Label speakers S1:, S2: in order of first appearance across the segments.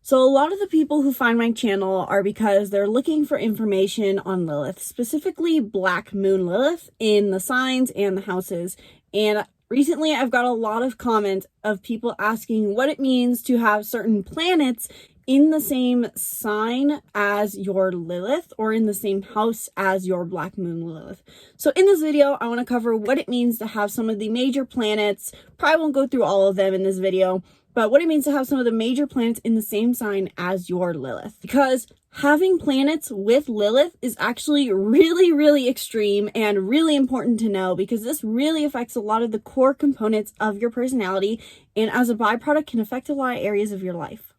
S1: So a lot of the people who find my channel are because they're looking for information on Lilith, specifically Black Moon Lilith in the signs and the houses. And recently I've got a lot of comments of people asking what it means to have certain planets in the same sign as your Lilith or in the same house as your Black Moon Lilith. So in this video, I want to cover what it means to have some of the major planets. Probably won't go through all of them in this video, but what it means to have some of the major planets in the same sign as your Lilith. Because having planets with Lilith is actually really extreme and really important to know, because this really affects a lot of the core components of your personality, and as a byproduct can affect a lot of areas of your life.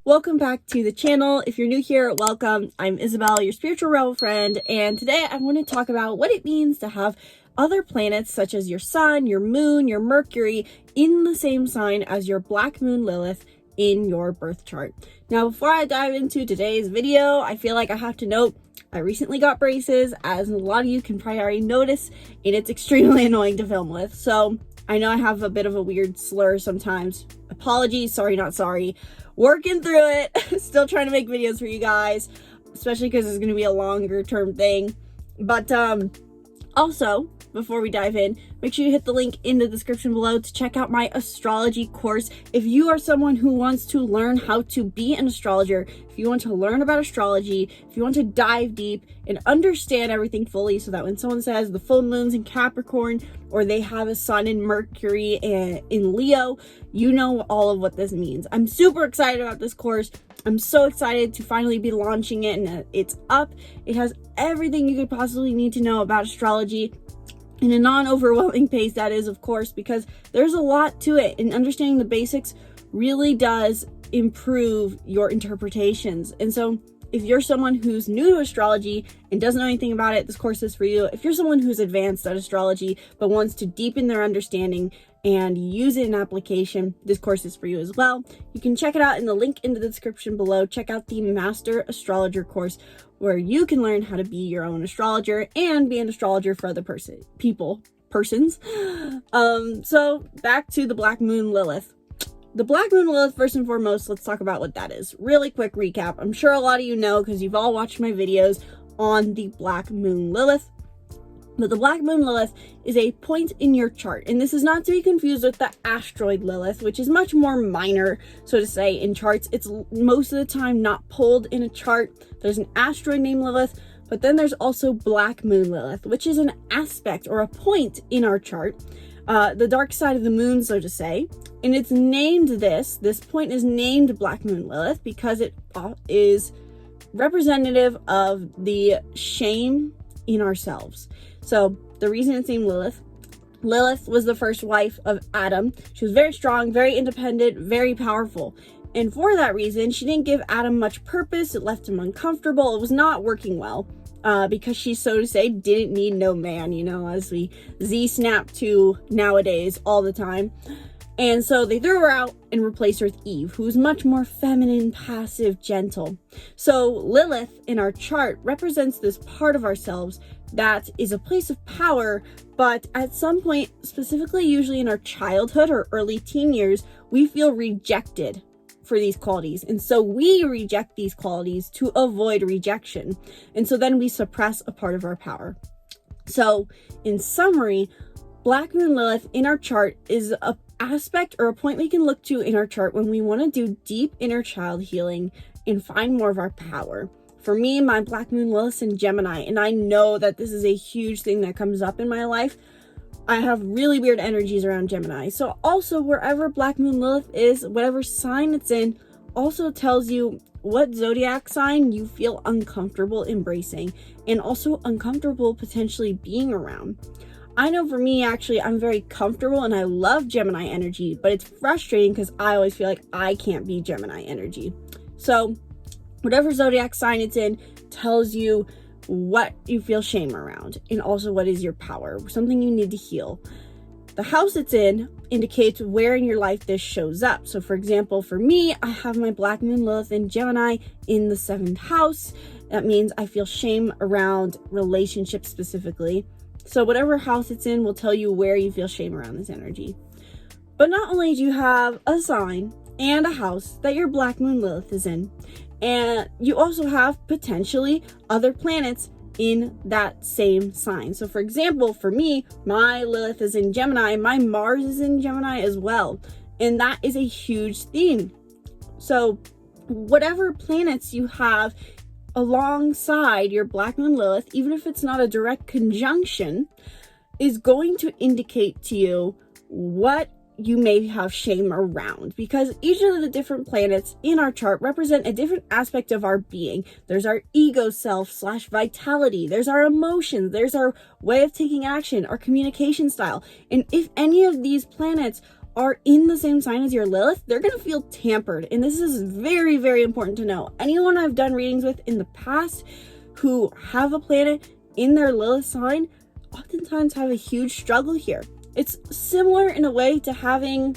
S1: Welcome back to the channel. If you're new here, welcome. I'm Isabel, your spiritual rebel friend, and today I want to talk about what it means to have other planets such as your sun, your moon, your Mercury in the same sign as your Black Moon Lilith in your birth chart. Now, before I dive into today's video, I feel like I have to note I recently got braces, as a lot of you can probably already notice, and it's extremely annoying to film with. So I know I have a bit of a weird slur sometimes. Apologies, sorry, not sorry. Working through it, still trying to make videos for you guys, especially because it's going to be a longer term thing. But also, before we dive in, make sure you hit the link in the description below to check out my astrology course. If you are someone who wants to learn how to be an astrologer, if you want to learn about astrology, if you want to dive deep and understand everything fully, so that when someone says the full moon's in Capricorn or they have a sun in Mercury and in Leo, you know all of what this means. I'm super excited about this course. I'm so excited to finally be launching it, and it's up. It has everything you could possibly need to know about astrology in a non-overwhelming pace, that is, of course, because there's a lot to it, and understanding the basics really does improve your interpretations. And so if you're someone who's new to astrology and doesn't know anything about it, this course is for you. If you're someone who's advanced at astrology but wants to deepen their understanding and use it in application, this course is for you as well. You can check it out in the link in the description below. Check out the Master Astrologer course, where you can learn how to be your own astrologer and be an astrologer for other persons. So back to the Black Moon Lilith. The Black Moon Lilith, first and foremost, let's talk about what that is. Really quick recap. I'm sure a lot of you know because you've all watched my videos on the Black Moon Lilith. But the Black Moon Lilith is a point in your chart, and this is not to be confused with the asteroid Lilith, which is much more minor, so to say, in charts. It's most of the time not pulled in a chart. There's an asteroid named Lilith, but then there's also Black Moon Lilith, which is an aspect or a point in our chart, the dark side of the moon, so to say. And it's named this point is named Black Moon Lilith because it is representative of the shame in ourselves. So the reason it's named Lilith was the first wife of Adam. She was very strong, very independent, very powerful. And for that reason, she didn't give Adam much purpose. It left him uncomfortable. It was not working well because she, so to say, didn't need no man, you know, as we Z-snap to nowadays all the time. And so they threw her out and replaced her with Eve, who's much more feminine, passive, gentle. So Lilith in our chart represents this part of ourselves that is a place of power, but at some point, specifically usually in our childhood or early teen years, we feel rejected for these qualities. And so we reject these qualities to avoid rejection. And so then we suppress a part of our power. So in summary, Black Moon Lilith in our chart is a aspect or a point we can look to in our chart when we want to do deep inner child healing and find more of our power. For me, my Black Moon Lilith's in Gemini, and I know that this is a huge thing that comes up in my life. I have really weird energies around Gemini. So also wherever Black Moon Lilith is, whatever sign it's in, also tells you what zodiac sign you feel uncomfortable embracing and also uncomfortable potentially being around. I know for me, actually, I'm very comfortable and I love Gemini energy, but it's frustrating because I always feel like I can't be Gemini energy. So whatever zodiac sign it's in tells you what you feel shame around and also what is your power, something you need to heal. The house it's in indicates where in your life this shows up. So for example, for me, I have my Black Moon Lilith in Gemini in the 7th house. That means I feel shame around relationships specifically. So whatever house it's in will tell you where you feel shame around this energy. But not only do you have a sign and a house that your Black Moon Lilith is in, and you also have potentially other planets in that same sign. So for example, for me, my Lilith is in Gemini, my Mars is in Gemini as well. And that is a huge theme. So whatever planets you have alongside your Black Moon Lilith, even if it's not a direct conjunction, is going to indicate to you what you may have shame around, because each of the different planets in our chart represent a different aspect of our being. There's our ego self / vitality, there's our emotions, there's our way of taking action, our communication style. And if any of these planets are in the same sign as your Lilith, they're going to feel tampered. And this is very, very important to know. Anyone I've done readings with in the past who have a planet in their Lilith sign oftentimes have a huge struggle here. It's similar in a way to having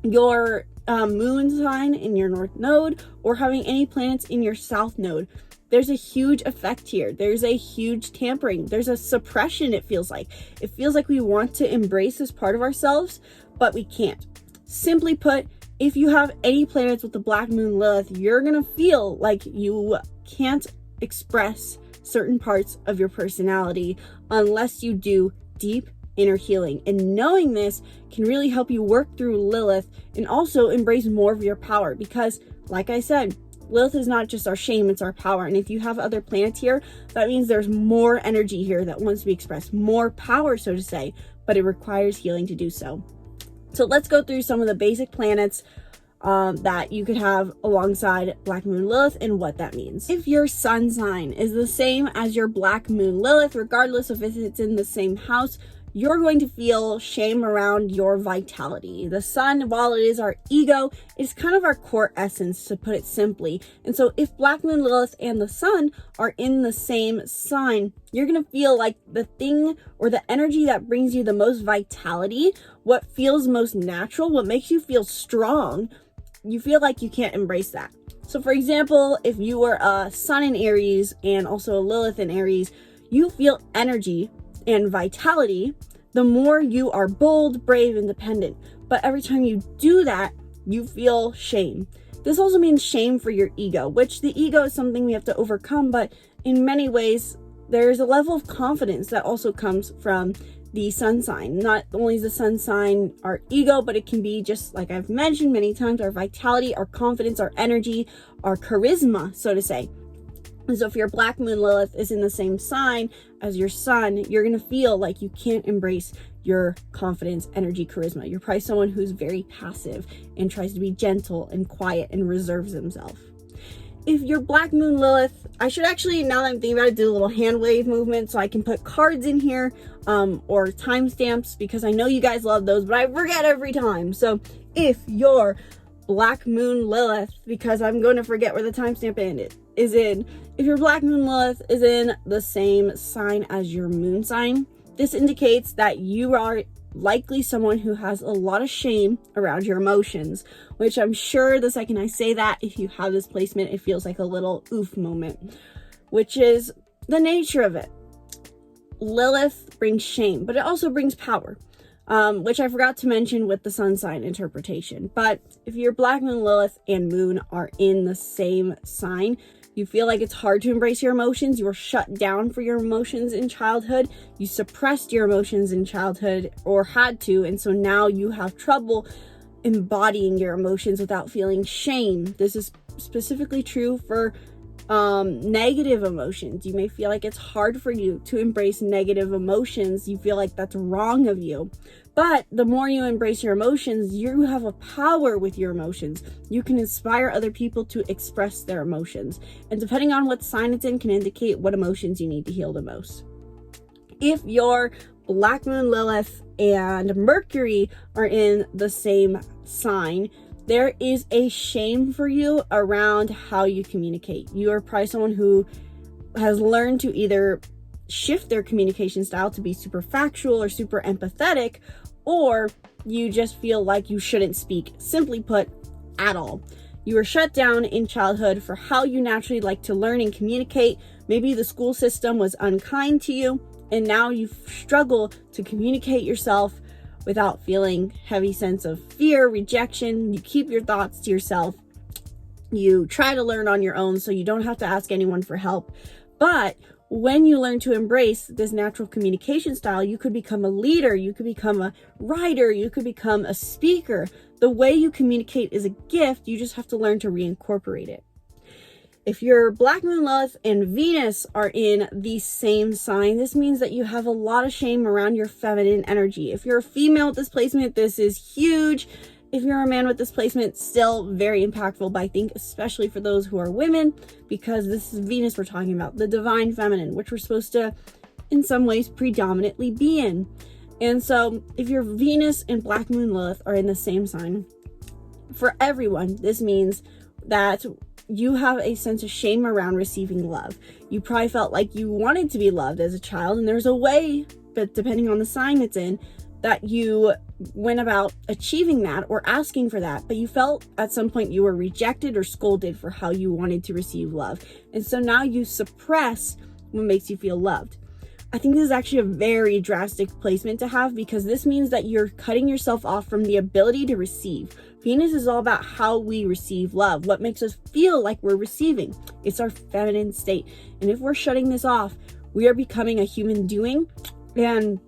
S1: your moon sign in your north node or having any planets in your south node. There's a huge effect here. There's a huge tampering. There's a suppression, it feels like. It feels like we want to embrace this part of ourselves, but we can't. Simply put, if you have any planets with the Black Moon Lilith, you're going to feel like you can't express certain parts of your personality unless you do deep inner healing. And knowing this can really help you work through Lilith and also embrace more of your power, because like I said, Lilith is not just our shame, it's our power. And if you have other planets here, that means there's more energy here that wants to be expressed, more power, so to say, but it requires healing to do so. So let's go through some of the basic planets that you could have alongside Black Moon Lilith and what that means. If your sun sign is the same as your Black Moon Lilith, regardless of if it's in the same house, you're going to feel shame around your vitality. The sun, while it is our ego, is kind of our core essence, to put it simply. And so if Black Moon Lilith and the sun are in the same sign, you're going to feel like the thing or the energy that brings you the most vitality, what feels most natural, what makes you feel strong, you feel like you can't embrace that. So for example, if you were a sun in Aries and also a Lilith in Aries, you feel energy and vitality the more you are bold, brave, independent. But every time you do that, you feel shame. This also means shame for your ego, which the ego is something we have to overcome, but in many ways, there's a level of confidence that also comes from the sun sign. Not only is the sun sign our ego, but it can be, just like I've mentioned many times, our vitality, our confidence, our energy, our charisma, so to say. And so if your Black Moon Lilith is in the same sign as your sun, you're going to feel like you can't embrace your confidence, energy, charisma. You're probably someone who's very passive and tries to be gentle and quiet and reserves himself. If your Black Moon Lilith, I should actually, now that I'm thinking about it, do a little hand wave movement so I can put cards in here or timestamps, because I know you guys love those, but I forget every time. So if your Black Moon Lilith, because I'm going to forget where the timestamp is in, if your Black Moon Lilith is in the same sign as your moon sign, this indicates that you are likely someone who has a lot of shame around your emotions, which I'm sure the second I say that, if you have this placement, it feels like a little oof moment, which is the nature of it. Lilith brings shame, but it also brings power, which I forgot to mention with the sun sign interpretation. But if your Black Moon Lilith and moon are in the same sign, you feel like it's hard to embrace your emotions. You were shut down for your emotions in childhood. You suppressed your emotions in childhood, or had to, and so now you have trouble embodying your emotions without feeling shame. This is specifically true for negative emotions. You may feel like it's hard for you to embrace negative emotions. You feel like that's wrong of you. But the more you embrace your emotions, you have a power with your emotions. You can inspire other people to express their emotions. And depending on what sign it's in, can indicate what emotions you need to heal the most. If your Black Moon Lilith and Mercury are in the same sign, there is a shame for you around how you communicate. You are probably someone who has learned to either shift their communication style to be super factual or super empathetic, or you just feel like you shouldn't speak, simply put, at all. You were shut down in childhood for how you naturally like to learn and communicate. Maybe the school system was unkind to you, and now you struggle to communicate yourself without feeling heavy sense of fear, rejection. You keep your thoughts to yourself. You try to learn on your own so you don't have to ask anyone for help. But when you learn to embrace this natural communication style, you could become a leader, you could become a writer, you could become a speaker. The way you communicate is a gift. You just have to learn to reincorporate it. If your Black Moon Lilith and Venus are in the same sign, this means that you have a lot of shame around your feminine energy. If you're a female with this placement, this is huge. If you're a man with this placement, still very impactful, but I think especially for those who are women, because this is Venus we're talking about, the divine feminine, which we're supposed to, in some ways, predominantly be in. And so if your Venus and Black Moon Lilith are in the same sign, for everyone, this means that you have a sense of shame around receiving love. You probably felt like you wanted to be loved as a child, and there's a way, but depending on the sign it's in, that you went about achieving that or asking for that, but you felt at some point you were rejected or scolded for how you wanted to receive love. And so now you suppress what makes you feel loved. I think this is actually a very drastic placement to have, because this means that you're cutting yourself off from the ability to receive. Venus is all about how we receive love, what makes us feel like we're receiving. It's our feminine state. And if we're shutting this off, we are becoming a human doing, and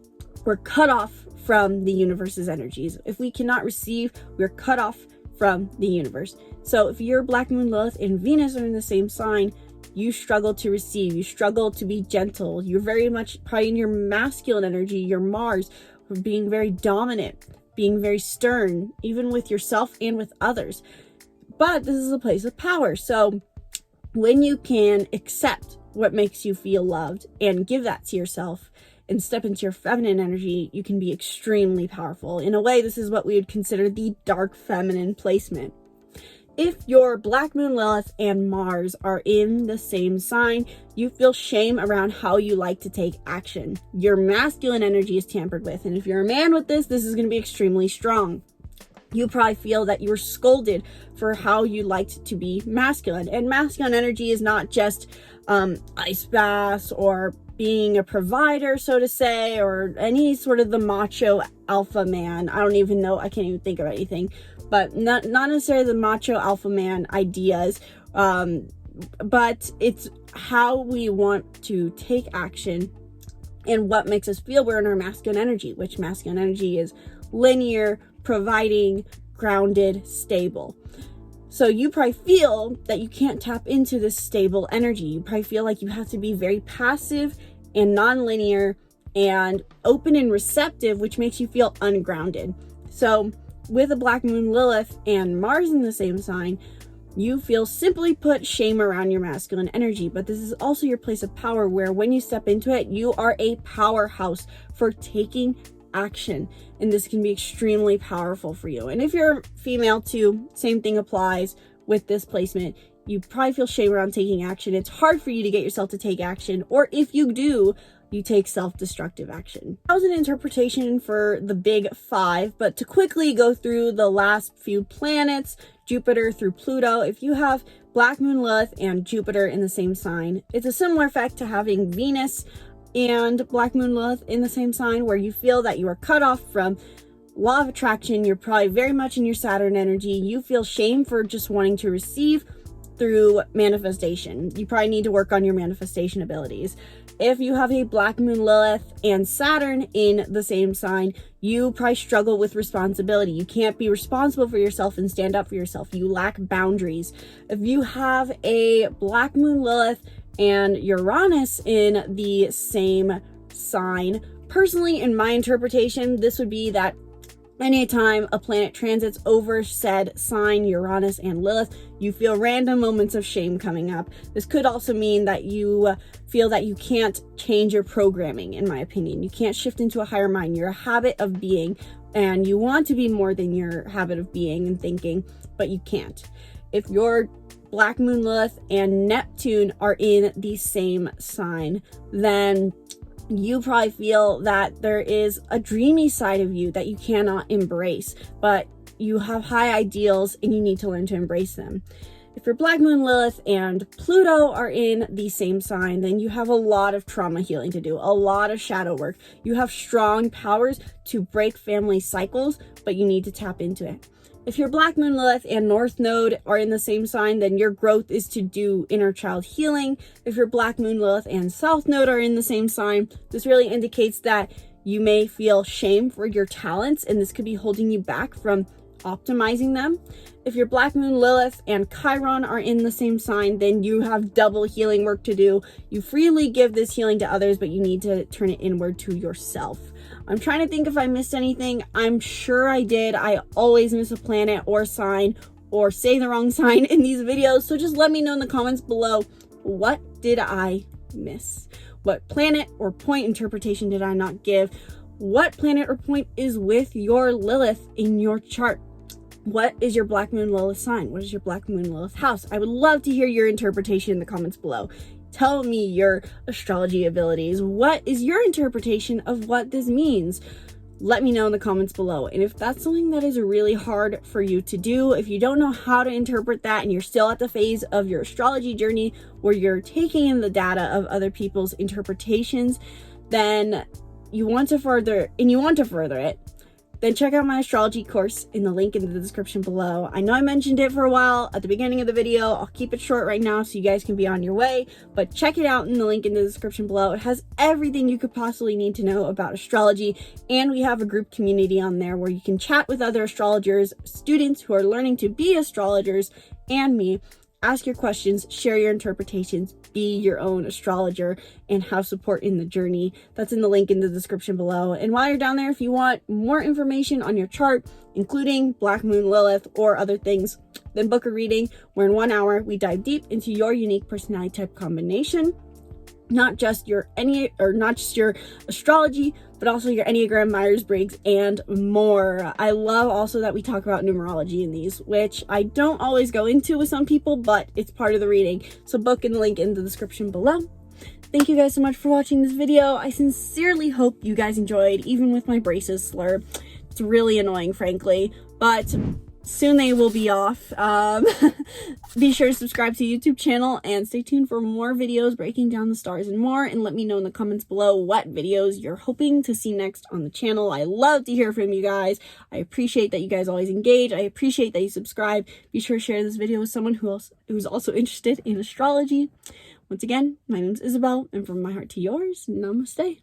S1: we're cut off from the universe's energies. If we cannot receive, we're cut off from the universe. So if your Black Moon Lilith and Venus are in the same sign, you struggle to receive, you struggle to be gentle. You're very much probably in your masculine energy, your Mars, being very dominant, being very stern, even with yourself and with others. But this is a place of power. So when you can accept what makes you feel loved and give that to yourself and step into your feminine energy, you can be extremely powerful. In a way, this is what we would consider the dark feminine placement. If your Black Moon Lilith and Mars are in the same sign, you feel shame around how you like to take action. Your masculine energy is tampered with. And if you're a man with this is going to be extremely strong. You probably feel that you were scolded for how you liked to be masculine. And masculine energy is not just ice baths or being a provider, so to say, or any sort of the macho alpha man. I don't even know. I can't even think of anything. But not necessarily the macho alpha man ideas, but it's how we want to take action and what makes us feel we're in our masculine energy, which masculine energy is linear, providing, grounded, stable. So you probably feel that you can't tap into this stable energy. You probably feel like you have to be very passive and non-linear and open and receptive, which makes you feel ungrounded. So with a Black Moon Lilith and Mars in the same sign, you feel, simply put, shame around your masculine energy. But this is also your place of power, where when you step into it, you are a powerhouse for taking action. And this can be extremely powerful for you. And if you're female too, same thing applies with this placement. You probably feel shame around taking action. It's hard for you to get yourself to take action. Or if you do, you take self-destructive action. That was an interpretation for the big five, but to quickly go through the last few planets, Jupiter through Pluto, if you have Black Moon Lilith and Jupiter in the same sign, it's a similar effect to having Venus and Black Moon Lilith in the same sign, where you feel that you are cut off from law of attraction. You're probably very much in your Saturn energy. You feel shame for just wanting to receive through manifestation. You probably need to work on your manifestation abilities. If you have a Black Moon Lilith and Saturn in the same sign, you probably struggle with responsibility. You can't be responsible for yourself and stand up for yourself. You lack boundaries. If you have a Black Moon Lilith and Uranus in the same sign, personally, in my interpretation, this would be that anytime a planet transits over said sign, Uranus and Lilith, you feel random moments of shame coming up. This could also mean that you feel that you can't change your programming, in my opinion. You can't shift into a higher mind. You're a habit of being, and you want to be more than your habit of being and thinking, but you can't. If your Black Moon Lilith and Neptune are in the same sign, then you probably feel that there is a dreamy side of you that you cannot embrace, but you have high ideals and you need to learn to embrace them. If your Black Moon Lilith and Pluto are in the same sign, then you have a lot of trauma healing to do, a lot of shadow work. You have strong powers to break family cycles, but you need to tap into it. If your Black Moon Lilith and North Node are in the same sign, then your growth is to do inner child healing. If your Black Moon Lilith and South Node are in the same sign, this really indicates that you may feel shame for your talents, and this could be holding you back from optimizing them. If your Black Moon Lilith and Chiron are in the same sign, then you have double healing work to do. You freely give this healing to others, but you need to turn it inward to yourself. I'm trying to think if I missed anything. I'm sure I did. I always miss a planet or sign or say the wrong sign in these videos. So just let me know in the comments below, what did I miss? What planet or point interpretation did I not give? What planet or point is with your Lilith in your chart? What is your Black Moon Lilith sign? What is your Black Moon Lilith house? I would love to hear your interpretation in the comments below. Tell me your astrology abilities. What is your interpretation of what this means? Let me know in the comments below. And if that's something that is really hard for you to do, if you don't know how to interpret that and you're still at the phase of your astrology journey where you're taking in the data of other people's interpretations, then you want to further it, then check out my astrology course in the link in the description below. I know I mentioned it for a while at the beginning of the video. I'll keep it short right now so you guys can be on your way, but check it out in the link in the description below. It has everything you could possibly need to know about astrology, and we have a group community on there where you can chat with other astrologers, students who are learning to be astrologers, and me. Ask your questions, share your interpretations, be your own astrologer, and have support in the journey. That's in the link in the description below. And while you're down there, if you want more information on your chart, including Black Moon Lilith or other things, then book a reading where in 1 hour we dive deep into your unique personality type combination. Not just your astrology, but also your Enneagram, Myers-Briggs, and more. I love also that we talk about numerology in these, which I don't always go into with some people, but it's part of the reading. So book in the link in the description below. Thank you guys so much for watching this video. I sincerely hope you guys enjoyed, even with my braces slur. It's really annoying, frankly, but soon they will be off. Be sure to subscribe to the YouTube channel and stay tuned for more videos breaking down the stars and more, and let me know in the comments below what videos you're hoping to see next on the channel. I love to hear from you guys. I appreciate that you guys always engage. I appreciate that you subscribe. Be sure to share this video with someone who's also interested in astrology. Once again, my name is Isabel, and from my heart to yours, namaste.